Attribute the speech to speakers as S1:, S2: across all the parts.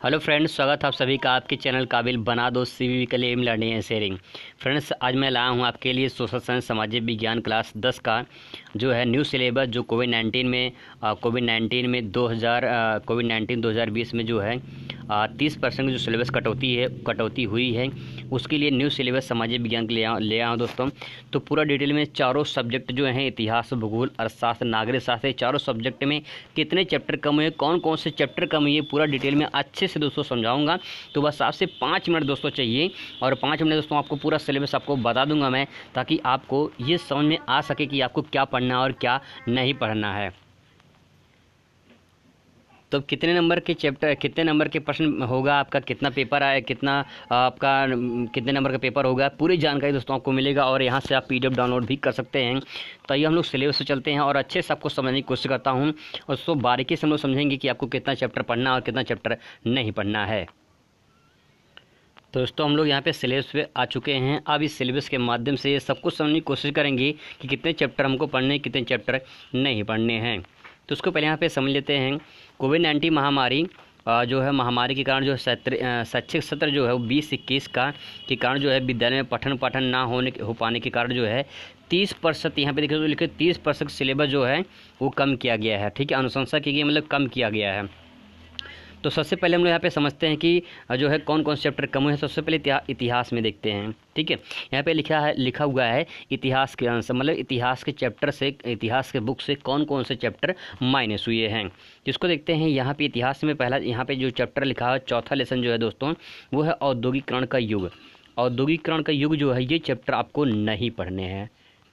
S1: Hello friends, स्वागत है आप सभी का आपके चैनल काबिल बना दो सीवीवी के लिए लर्निंग एंड शेयरिंग। फ्रेंड्स, आज मैं लाया हूं आपके लिए सोशल साइंस सामाजिक विज्ञान क्लास 10 का जो है न्यू सिलेबस, जो कोविड-19 में 2020 में जो है 30% जो सिलेबस कटौती हुई है, उसके लिए न्यू सिलेबस सामाजिक विज्ञान के लिए ले आया हूँ दोस्तों। तो पूरा डिटेल में चारों सब्जेक्ट जो हैं, इतिहास, भूगोल, अर्थशास्त्र, नागरिक शास्त्र, चारों सब्जेक्ट में कितने चैप्टर कम हुए, कौन कौन से चैप्टर कम हुए, पूरा डिटेल में अच्छे से दोस्तों समझाऊंगा। तो बस आपसे 5 मिनट दोस्तों चाहिए, और 5 मिनट दोस्तों आपको पूरा सिलेबस आपको बता दूंगा मैं, ताकि आपको ये समझ में आ सके कि आपको क्या पढ़ना है और क्या नहीं पढ़ना है। तो कितने नंबर के प्रश्न होगा, आपका कितना पेपर आए, कितने नंबर का पेपर होगा, पूरी जानकारी दोस्तों आपको मिलेगा। और यहाँ से आप PDF डाउनलोड भी कर सकते हैं। तो आइए हम लोग सिलेबस से चलते हैं और अच्छे से आपको समझने की कोशिश करता हूँ, और उसको बारीकी से हम लोग समझेंगे कि आपको कितना चैप्टर पढ़ना और कितना चैप्टर नहीं पढ़ना है। तो दोस्तों, हम लोग यहाँ पे सिलेबस पे आ चुके हैं। अब इस सिलेबस के माध्यम से ये सब कुछ समझने की कोशिश करेंगे कि कितने चैप्टर हमको पढ़ने, कितने चैप्टर नहीं पढ़ने हैं। तो उसको पहले यहाँ पे समझ लेते हैं। कोविड-19 महामारी जो है, महामारी के कारण जो है शैक्षिक सत्र जो है वो 20-21 का के कारण जो है विद्यालय में पठन पाठन ना हो पाने के कारण जो है 30%, यहाँ पे देखिए तो लिखे 30% सिलेबस जो है वो कम किया गया है। ठीक है, अनुशंसा की गई, मतलब कम किया गया है। तो सबसे पहले हम लोग यहाँ पे समझते हैं कि जो है कौन कौन से चैप्टर कम हुए हैं। सबसे पहले इतिहास में देखते हैं। ठीक है, यहाँ पे लिखा हुआ है इतिहास के आंसर, मतलब इतिहास के चैप्टर से, इतिहास के बुक से कौन कौन से चैप्टर माइनस हुए हैं, जिसको देखते हैं। यहाँ पे इतिहास में पहला, यहाँ पे जो चैप्टर लिखा है, चौथा लेसन जो है दोस्तों, वो है औद्योगिकरण का युग। औद्योगिकरण का युग जो है, ये चैप्टर आपको नहीं पढ़ने हैं।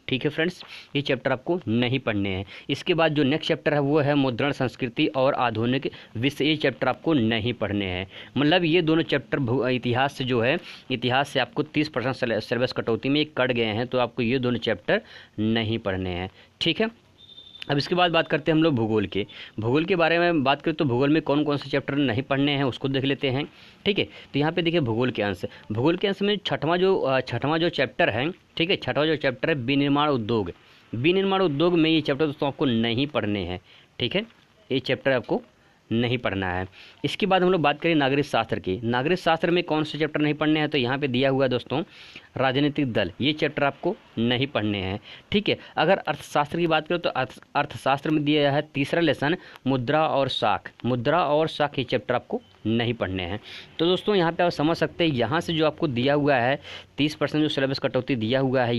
S1: ठीक है फ्रेंड्स, ये चैप्टर आपको नहीं पढ़ने हैं। इसके बाद जो नेक्स्ट चैप्टर है वो है मुद्रण, संस्कृति और आधुनिक विश्व। ये चैप्टर आपको नहीं पढ़ने हैं। मतलब ये दोनों चैप्टर इतिहास से जो है, इतिहास से आपको 30% सिलेबस कटौती में कट गए हैं, तो आपको ये दोनों चैप्टर नहीं पढ़ने हैं। ठीक है, अब इसके बाद बात करते हैं हम लोग भूगोल के बारे में बात करें। तो भूगोल में कौन कौन से चैप्टर नहीं पढ़ने हैं उसको देख लेते हैं। ठीक है, तो यहाँ पे देखिए भूगोल के अंश में छठवां जो चैप्टर है, ठीक है, छठवां जो चैप्टर है विनिर्माण उद्योग में ये चैप्टर दोस्तों आपको नहीं पढ़ने हैं। ठीक है, ये चैप्टर आपको नहीं पढ़ना है। इसके बाद हम लोग बात करें नागरिक शास्त्र की। नागरिक शास्त्र में कौन से चैप्टर नहीं पढ़ने हैं, तो यहाँ पे दिया हुआ है दोस्तों राजनीतिक दल। ये चैप्टर आपको नहीं पढ़ने हैं। ठीक है, अगर अर्थशास्त्र की बात करें तो अर्थशास्त्र में दिया है तीसरा लेसन मुद्रा और साख। ये चैप्टर आपको नहीं पढ़ने हैं। तो दोस्तों, यहाँ पे आप समझ सकते हैं, यहाँ से जो आपको दिया हुआ है 30% जो सिलेबस कटौती दिया हुआ है,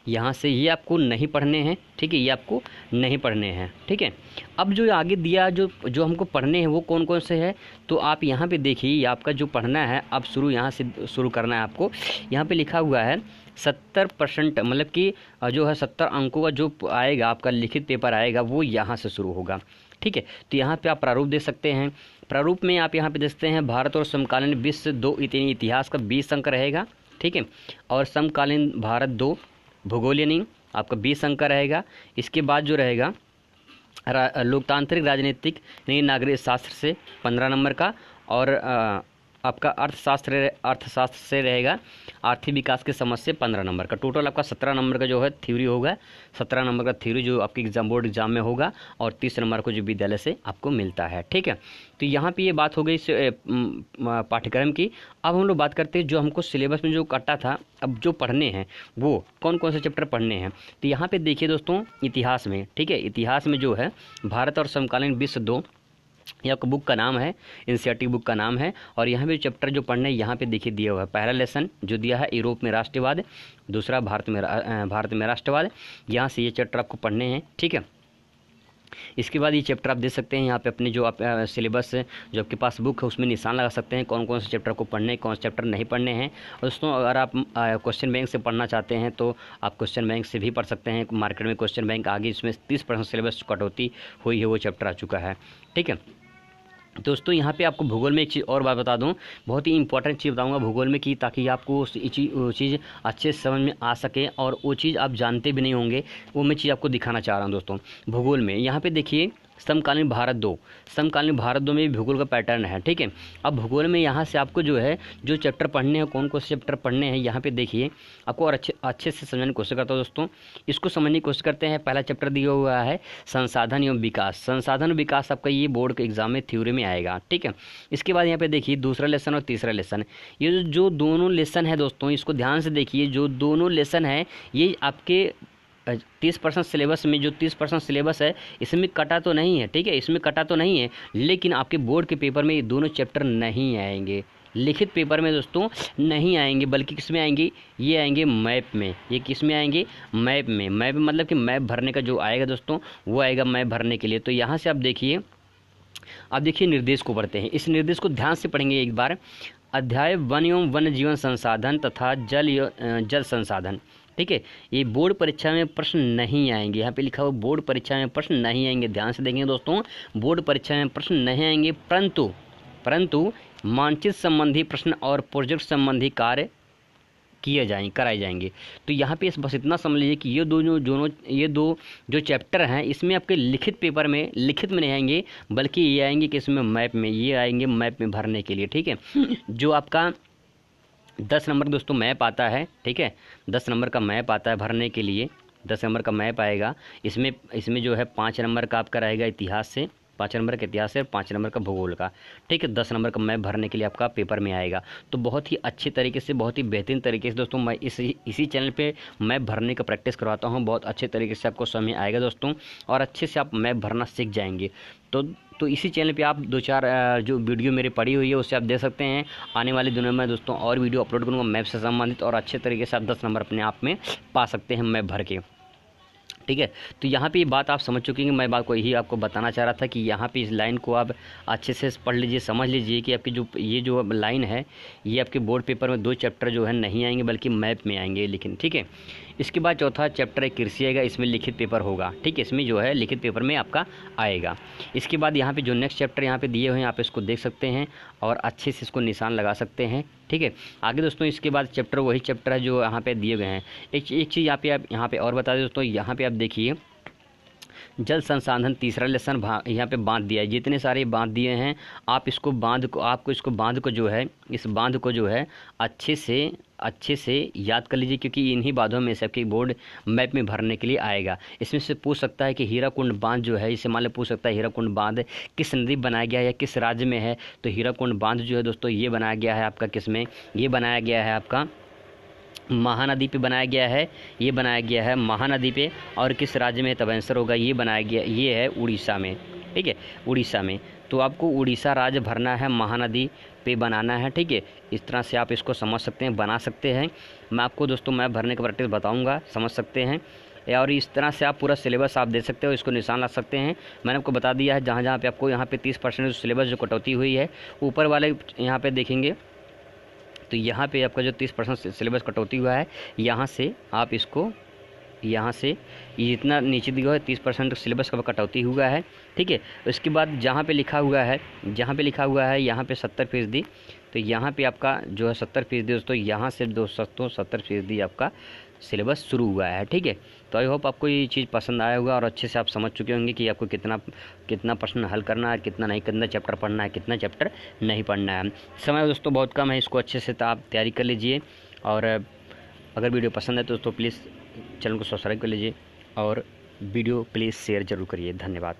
S1: यहाँ से ये आपको नहीं पढ़ने हैं। ठीक है, ये आपको नहीं पढ़ने हैं। ठीक है, अब जो आगे दिया जो हमको पढ़ने हैं वो कौन कौन से हैं, तो आप यहाँ पे देखिए, आपका जो पढ़ना है अब यहाँ से शुरू करना है आपको। यहाँ पे लिखा हुआ है 70%, मतलब कि जो है 70 अंकों का जो आएगा, आपका लिखित पेपर आएगा, वो यहाँ से शुरू होगा। ठीक है, तो यहाँ पे आप प्रारूप दे सकते हैं। प्रारूप में आप यहाँ पे देखते हैं भारत और समकालीन विश्व 2 इतिहास का 20 अंक रहेगा। ठीक है, और समकालीन भारत 2 भूगोल यानी आपका 20 अंक का रहेगा। इसके बाद जो रहेगा लोकतांत्रिक राजनीतिक यानी नागरिक शास्त्र से 15 नंबर का, और आपका अर्थशास्त्र से रहेगा आर्थिक विकास के समझ से 15 नंबर का। टोटल आपका 17 नंबर का जो है थ्योरी होगा। 17 नंबर का थ्योरी जो आपके बोर्ड एग्जाम में होगा, और 30 नंबर को जो विद्यालय से आपको मिलता है। ठीक है, तो यहाँ पे ये बात हो गई इस पाठ्यक्रम की। अब हम लोग बात करते हैं जो हमको सिलेबस में जो कटा था, अब जो पढ़ने हैं वो कौन कौन से चैप्टर पढ़ने हैं। तो यहाँ पे देखिए दोस्तों, इतिहास में, ठीक है, इतिहास में जो है भारत और समकालीन विश्व 2, ये आपका बुक का नाम है, एनसीईआरटी बुक का नाम है। और यहाँ पे चैप्टर जो पढ़ने हैं, यहाँ पे देखिए दिया हुआ है। पहला लेसन जो दिया है यूरोप में राष्ट्रवाद, दूसरा भारत में राष्ट्रवाद। यहाँ से ये चैप्टर आपको पढ़ने हैं। ठीक है, इसके बाद ये चैप्टर आप दे सकते हैं। यहाँ पे अपने जो आप सिलेबस जो आपके पास बुक है उसमें निशान लगा सकते हैं, कौन कौन से चैप्टर को पढ़ने हैं, कौन से चैप्टर नहीं पढ़ने हैं। और दोस्तों, अगर आप क्वेश्चन बैंक से पढ़ना चाहते हैं तो आप क्वेश्चन बैंक से भी पढ़ सकते हैं। मार्केट में क्वेश्चन बैंक आगे, इसमें 30% सिलेबस कटौती हुई है, वो चैप्टर आ चुका है। ठीक है, दोस्तों, यहाँ पे आपको भूगोल में एक चीज़ और बात बता दूँ, बहुत ही इंपॉर्टेंट चीज़ बताऊँगा भूगोल में, कि ताकि आपको वो चीज़ अच्छे से समझ में आ सके, और वो चीज़ आप जानते भी नहीं होंगे, वो मैं चीज़ आपको दिखाना चाह रहा हूँ दोस्तों। भूगोल में यहाँ पे देखिए समकालीन भारत 2, समकालीन भारत 2 में भी भूगोल का पैटर्न है, ठीक है। अब भूगोल में यहाँ से आपको जो है जो चैप्टर पढ़ने हैं, कौन कौन से चैप्टर पढ़ने हैं यहाँ पे देखिए आपको, और अच्छे से समझने की कोशिश करता हूँ दोस्तों। इसको समझने की कोशिश करते हैं। पहला चैप्टर दिया हुआ है संसाधन एवं विकास। संसाधन विकास आपका ये बोर्ड के एग्जाम में थ्योरी में आएगा, ठीक है। इसके बाद यहाँ पे देखिए दूसरा लेसन और तीसरा लेसन, ये जो दोनों लेसन है दोस्तों, इसको ध्यान से देखिए। जो दोनों लेसन है ये आपके 30% सिलेबस में, जो 30% सिलेबस है इसमें कटा तो नहीं है, ठीक है, इसमें कटा तो नहीं है, लेकिन आपके बोर्ड के पेपर में ये दोनों चैप्टर नहीं आएंगे, लिखित पेपर में दोस्तों नहीं आएंगे, बल्कि किस में आएंगे, ये आएंगे मैप में। ये किस में आएंगे, मैप में। मैप मतलब कि मैप भरने का जो आएगा दोस्तों वो आएगा मैप भरने के लिए। तो यहाँ से आप देखिए, निर्देश को पढ़ते हैं। इस निर्देश को ध्यान से पढ़ेंगे एक बार। अध्याय वन एवं वन्य जीवन संसाधन तथा जल संसाधन, ठीक है। ये बोर्ड परीक्षा में प्रश्न नहीं आएंगे, यहाँ पे लिखा हुआ बोर्ड परीक्षा में प्रश्न नहीं आएंगे। ध्यान से देखेंगे दोस्तों, बोर्ड परीक्षा में प्रश्न नहीं आएंगे, परंतु मानचित्र संबंधी प्रश्न और प्रोजेक्ट संबंधी कार्य कराए जाएंगे। तो यहाँ पे बस इतना समझ लीजिए कि ये दो जो चैप्टर हैं इसमें आपके लिखित पेपर में, लिखित में नहीं आएंगे, बल्कि ये आएंगे कि इसमें मैप में, ये आएंगे मैप में भरने के लिए, ठीक है। जो आपका 10 नंबर दोस्तों मैप आता है, ठीक है, 10 नंबर का मैप आता है भरने के लिए, 10 नंबर का मैप आएगा। इसमें जो है 5 नंबर का आपका रहेगा इतिहास से, 5 नंबर का इतिहास है, 5 नंबर का भूगोल का, ठीक है। 10 नंबर का मैप भरने के लिए आपका पेपर में आएगा। तो बहुत ही अच्छे तरीके से, बहुत ही बेहतरीन तरीके से दोस्तों मैं इसी चैनल पे मैप भरने का प्रैक्टिस करवाता हूँ। बहुत अच्छे तरीके से आपको समझ आएगा दोस्तों, और अच्छे से आप मैप भरना सीख जाएंगे। तो इसी चैनल पे आप 2-4 जो वीडियो मेरी पड़ी हुई है उससे आप देख सकते हैं। आने वाले दिनों में दोस्तों और वीडियो अपलोड करूँगा मैप से संबंधित, और अच्छे तरीके से आप 10 नंबर अपने आप में पा सकते हैं मैप भर के, ठीक है। तो यहाँ पे ये बात आप समझ चुके हैं। मैं बात को यही आपको बताना चाह रहा था कि यहाँ पे इस लाइन को आप अच्छे से पढ़ लीजिए, समझ लीजिए कि आपकी जो लाइन है ये आपके बोर्ड पेपर में 2 चैप्टर जो है नहीं आएंगे, बल्कि मैप में आएंगे, लेकिन ठीक है। इसके बाद चौथा चैप्टर है कृषि आएगा, इसमें लिखित पेपर होगा, ठीक है, इसमें जो है लिखित पेपर में आपका आएगा। इसके बाद यहाँ पे जो नेक्स्ट चैप्टर यहाँ पे दिए हुए हैं आप इसको देख सकते हैं और अच्छे से इसको निशान लगा सकते हैं, ठीक है। आगे दोस्तों इसके बाद चैप्टर वही चैप्टर है जो यहाँ पे दिए गए हैं। एक चीज़ यहाँ पे और बता दें दोस्तों, यहाँ पे आप देखिए जल संसाधन तीसरा लेसन यहाँ पे बांध दिया है। जितने सारे बांध दिए हैं आप इसको बांध को जो है, इस बांध को जो है अच्छे से याद कर लीजिए, क्योंकि इन्हीं बांधों में से आपके बोर्ड मैप में भरने के लिए आएगा। इसमें से पूछ सकता है कि हीराकुंड बांध जो है, इसे मान लो पूछ सकता है हीराकुंड बांध किस नदी बनाया गया है या किस राज्य में है। तो हीराकुंड बांध जो है दोस्तों ये बनाया गया है आपका किसमें, ये बनाया गया है आपका महानदी पे बनाया गया है, ये बनाया गया है महानदी पे। और किस राज्य में, तब आंसर होगा ये बनाया गया, ये है उड़ीसा में, ठीक है, उड़ीसा में। तो आपको उड़ीसा राज्य भरना है, महानदी पे बनाना है, ठीक है। इस तरह से आप इसको समझ सकते हैं, बना सकते हैं। मैं आपको दोस्तों मैप भरने का प्रैक्टिस बताऊँगा, समझ सकते हैं। और इस तरह से आप पूरा सिलेबस आप दे सकते हो, इसको निशान ला सकते हैं। मैंने आपको बता दिया है जहाँ जहाँ पे आपको यहाँ पे 30% सिलेबस जो कटौती हुई है, ऊपर वाले यहाँ पे देखेंगे तो यहाँ पे आपका जो 30% सिलेबस कटौती हुआ है, यहाँ से आप इसको, यहाँ से ये जितना नीचे दिया हुआ है 30% सिलेबस का कटौती हुआ है, ठीक है। उसके बाद जहाँ पे लिखा हुआ है यहाँ पे 70%, तो यहाँ पे आपका जो है 70% दोस्तों, यहाँ से 70% आपका सिलेबस शुरू हुआ है, ठीक है। तो आई होप आपको ये चीज़ पसंद आया होगा और अच्छे से आप समझ चुके होंगे कि आपको कितना प्रश्न हल करना है, कितना नहीं, कितना चैप्टर पढ़ना है, कितना चैप्टर नहीं पढ़ना है। समय दोस्तों बहुत कम है, इसको अच्छे से आप तैयारी कर लीजिए। और अगर वीडियो पसंद है तो दोस्तों प्लीज़ चैनल को सब्सक्राइब कर लीजिए और वीडियो प्लीज़ शेयर ज़रूर करिए। धन्यवाद।